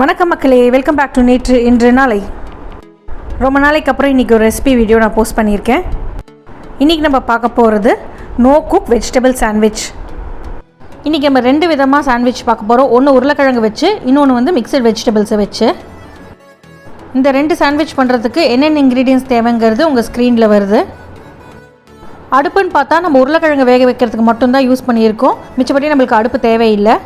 வணக்கம் மக்களே, welcome back to நேற்று இன்று நாளை. ரொம்ப நாளைக்கு அப்புறம் இன்றைக்கி ஒரு ரெசிபி வீடியோ நான் போஸ்ட் பண்ணியிருக்கேன். இன்றைக்கி நம்ம பார்க்க போகிறது நோ குக் வெஜிடபிள் சாண்ட்விச். இன்றைக்கி நம்ம 2 விதமாக சாண்ட்விச் பார்க்க போகிறோம். ஒன்று உருளைக்கிழங்கு வச்சு, இன்னொன்று வந்து மிக்சட் வெஜிடபிள்ஸை வச்சு. இந்த 2 சாண்ட்விச் பண்ணுறதுக்கு என்னென்ன இன்க்ரீடியன்ஸ் தேவைங்கிறது உங்கள் ஸ்க்ரீனில் வருது. அடுப்புன்னு பார்த்தா நம்ம உருளைக்கிழங்கு வேக வைக்கிறதுக்கு மட்டும்தான் யூஸ் பண்ணியிருக்கோம். மிச்சப்படி நம்மளுக்கு அடுப்பு தேவையில்லை.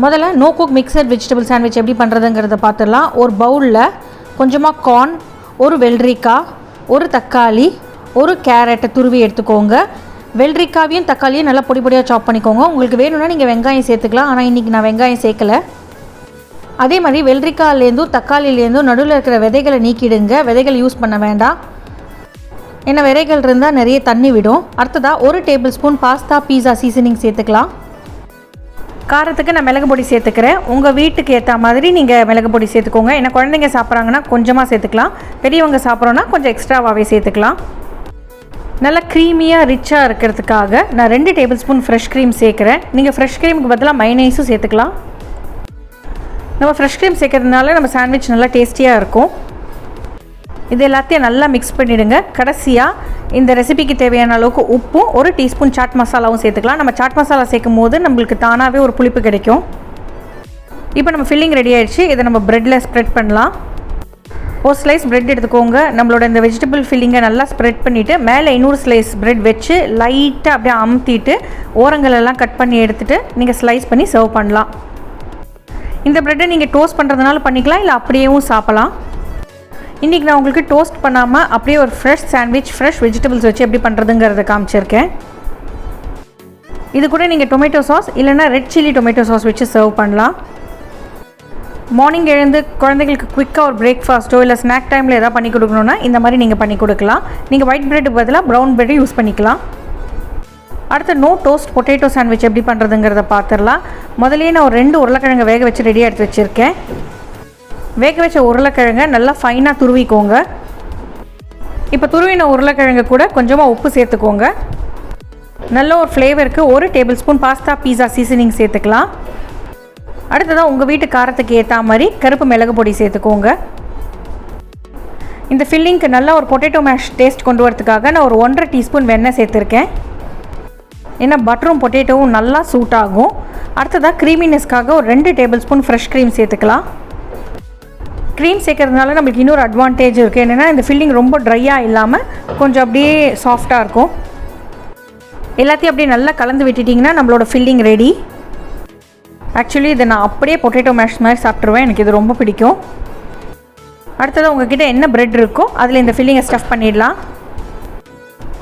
முதல்ல no cook mixed vegetable sandwich எப்படி பண்ணுறதுங்கிறத பார்த்துடலாம். ஒரு பவுலில் கொஞ்சமாக கார்ன், ஒரு வெள்ளரிக்காய், ஒரு தக்காளி, ஒரு கேரட்டை துருவி எடுத்துக்கோங்க. வெள்ளரிக்காவையும் தக்காளியும் நல்லா பொடி பொடியாக சாப் பண்ணிக்கோங்க. உங்களுக்கு வேணும்னா நீங்கள் வெங்காயம் சேர்த்துக்கலாம், ஆனால் இன்றைக்கி நான் வெங்காயம் சேர்க்கலை. அதே மாதிரி வெள்ளரிக்காயிலேருந்தும் தக்காளியிலேருந்தும் நடுவில் இருக்கிற விதைகளை நீக்கிடுங்க. விதைகள் யூஸ் பண்ண வேண்டாம், ஏன்னா விதைகள் இருந்தால் நிறைய தண்ணி விடும். அடுத்ததாக 1 டேபிள் ஸ்பூன் பாஸ்தா பீஸா சீசனிங் சேர்த்துக்கலாம். காரத்துக்கு நான் மிளகு பொடி சேர்த்துக்கிறேன். உங்கள் வீட்டுக்கு ஏற்ற மாதிரி நீங்கள் மிளகு பொடி சேர்த்துக்கோங்க. ஏன்னா குழந்தைங்க சாப்பிட்றாங்கன்னா கொஞ்சமாக சேர்த்துக்கலாம், பெரியவங்க சாப்பிட்றோன்னா கொஞ்சம் எக்ஸ்ட்ராவாகவே சேர்த்துக்கலாம். நல்லா க்ரீமியாக ரிச்சாக இருக்கிறதுக்காக நான் 2 டேபிள் ஸ்பூன் ஃப்ரெஷ் க்ரீம் சேர்க்குறேன். நீங்கள் ஃப்ரெஷ் க்ரீமுக்கு பதிலாக மைனஸும் சேர்த்துக்கலாம். நம்ம ஃப்ரெஷ் க்ரீம் சேர்க்கறதுனால நம்ம சாண்ட்விச் நல்லா டேஸ்டியாக இருக்கும். இது எல்லாத்தையும் நல்லா மிக்ஸ் பண்ணிவிடுங்க. கடைசியாக இந்த ரெசிபிக்கு தேவையான அளவுக்கு உப்பும் 1 டீஸ்பூன் சாட் மசாலாவும் சேர்த்துக்கலாம். நம்ம சாட் மசாலா சேர்க்கும் போது நம்மளுக்கு தானாகவே ஒரு புளிப்பு கிடைக்கும். இப்போ நம்ம ஃபில்லிங் ரெடி ஆகிடுச்சு. இதை நம்ம ப்ரெட்டில் ஸ்ப்ரெட் பண்ணலாம். ஒரு ஸ்லைஸ் ப்ரெட் எடுத்துக்கோங்க. நம்மளோட இந்த வெஜிடபிள் ஃபில்லிங்கை நல்லா ஸ்ப்ரெட் பண்ணிவிட்டு மேலே இன்னொரு ஸ்லைஸ் ப்ரெட் வச்சு லைட்டாக அப்படியே அமுத்திட்டு ஓரங்களெல்லாம் கட் பண்ணி எடுத்துகிட்டு நீங்கள் ஸ்லைஸ் பண்ணி சர்வ் பண்ணலாம். இந்த ப்ரெட்டை நீங்கள் டோஸ்ட் பண்ணுறதுனால பண்ணிக்கலாம், இல்லை அப்படியேவும் சாப்பிடலாம். இன்றைக்கி நான் உங்களுக்கு டோஸ்ட் பண்ணாமல் அப்படியே ஒரு ஃப்ரெஷ் சாண்ட்விச் ஃப்ரெஷ் வெஜிடபிள்ஸ் வச்சு எப்படி பண்ணுறதுங்கிறத காமிச்சிருக்கேன். இது கூட நீங்கள் டொமேட்டோ சாஸ் இல்லைனா ரெட் சில்லி டொமேட்டோ சாஸ் வச்சு சர்வ் பண்ணலாம். மார்னிங் எழுந்து குழந்தைங்களுக்கு குயிக்காக ஒரு பிரேக்ஃபாஸ்ட்டோ இல்லை ஸ்நாக் டைமில் எதாவது பண்ணி கொடுக்கணுன்னா இந்த மாதிரி நீங்கள் பண்ணி கொடுக்கலாம். நீங்கள் ஒயிட் ப்ரெட்டுக்கு பதிலாக ப்ரௌன் ப்ரெட்டை யூஸ் பண்ணிக்கலாம். அடுத்து நோ டோஸ்ட் பொட்டேட்டோ சாண்ட்விச் எப்படி பண்ணுறதுங்கிறத பார்த்துடலாம். முதலே நான் ஒரு 2 உருளைக்கிழங்கு வேக வச்சு ரெடியாக எடுத்து வச்சுருக்கேன். வேக வச்ச உருளைக்கிழங்கை நல்லா ஃபைனாக துருவிக்கோங்க. இப்போ துருவின உருளைக்கிழங்கு கூட கொஞ்சமாக உப்பு சேர்த்துக்கோங்க. நல்ல ஒரு ஃப்ளேவருக்கு 1 டேபிள் ஸ்பூன் பாஸ்தா பீஸா சீசனிங் சேர்த்துக்கலாம். அடுத்ததாக உங்கள் வீட்டு காரத்துக்கு ஏற்ற மாதிரி கருப்பு மிளகு பொடி சேர்த்துக்கோங்க. இந்த ஃபில்லிங்க்கு நல்லா ஒரு பொட்டேட்டோ மேஷ் டேஸ்ட் கொண்டு வரதுக்காக நான் ஒரு 1.5 டீஸ்பூன் வெண்ணெய் சேர்த்துருக்கேன். ஏன்னா பட்டரும் பொட்டேட்டோவும் நல்லா சூட் ஆகும். அடுத்ததாக க்ரீமினஸ்க்காக ஒரு 2 டேபிள் ஸ்பூன் ஃப்ரெஷ் க்ரீம் சேர்த்துக்கலாம். க்ரீம் சேர்க்கறதுனால நம்மளுக்கு இன்னொரு அட்வான்டேஜ் இருக்குது. என்னென்னா இந்த ஃபில்லிங் ரொம்ப ட்ரையாக இல்லாமல் கொஞ்சம் அப்படியே சாஃப்டாக இருக்கும். எல்லாத்தையும் அப்படியே நல்லா கலந்து விட்டுட்டிங்கன்னா நம்மளோட ஃபில்லிங் ரெடி. ஆக்சுவலி இதை நான் அப்படியே பொட்டேட்டோ மேஷ் மாதிரி சாப்பிட்ருவேன், எனக்கு இது ரொம்ப பிடிக்கும். அடுத்ததாக உங்கள்கிட்ட என்ன ப்ரெட் இருக்கோ அதில் இந்த ஃபில்லிங்கை ஸ்டஃப் பண்ணிடலாம்.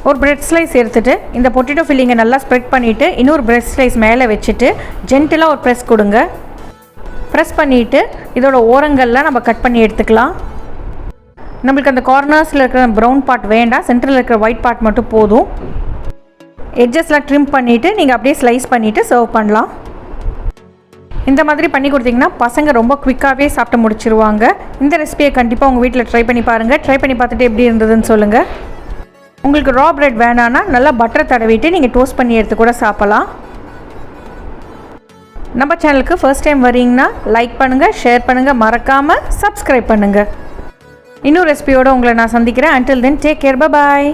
ஒரு ப்ரெட் ஸ்லைஸ் எடுத்துகிட்டு இந்த பொட்டேட்டோ ஃபில்லிங்கை நல்லா ஸ்ப்ரெட் பண்ணிவிட்டு இன்னொரு ப்ரெட் ஸ்லைஸ் மேலே வச்சுட்டு ஜென்டலாக ஒரு ப்ரெஸ் கொடுங்க. ப்ரெஸ் பண்ணிவிட்டு இதோட ஓரங்களில் நம்ம கட் பண்ணி எடுத்துக்கலாம். நம்மளுக்கு அந்த கார்னர்ஸில் இருக்கிற ப்ரௌன் பார்ட் வேண்டாம், சென்டரில் இருக்கிற ஒயிட் பார்ட் மட்டும் போதும். எட்ஜஸ்லாம் ட்ரிம் பண்ணிவிட்டு நீங்கள் அப்படியே ஸ்லைஸ் பண்ணிவிட்டு சர்வ் பண்ணலாம். இந்த மாதிரி பண்ணி கொடுத்தீங்கன்னா பசங்க ரொம்ப குவிக்காகவே சாப்பிட்டு முடிச்சிருவாங்க. இந்த ரெசிபியை கண்டிப்பாக உங்கள் வீட்டில் ட்ரை பண்ணி பாருங்கள். ட்ரை பண்ணி பார்த்துட்டு எப்படி இருந்ததுன்னு சொல்லுங்கள். உங்களுக்கு ரா ப்ரெட் வேணான்னா நல்லா பட்டர் தடவிட்டு நீங்கள் டோஸ்ட் பண்ணி எடுத்து கூட சாப்பிடலாம். நம்ம சேனலுக்கு ஃபர்ஸ்ட் டைம் வரீங்கன்னா லைக் பண்ணுங்கள், ஷேர் பண்ணுங்கள், மறக்காமல் சப்ஸ்கிரைப் பண்ணுங்கள். இன்னொரு ரெசிபியோடு உங்களை நான் சந்திக்கிறேன். until then take care, bye bye.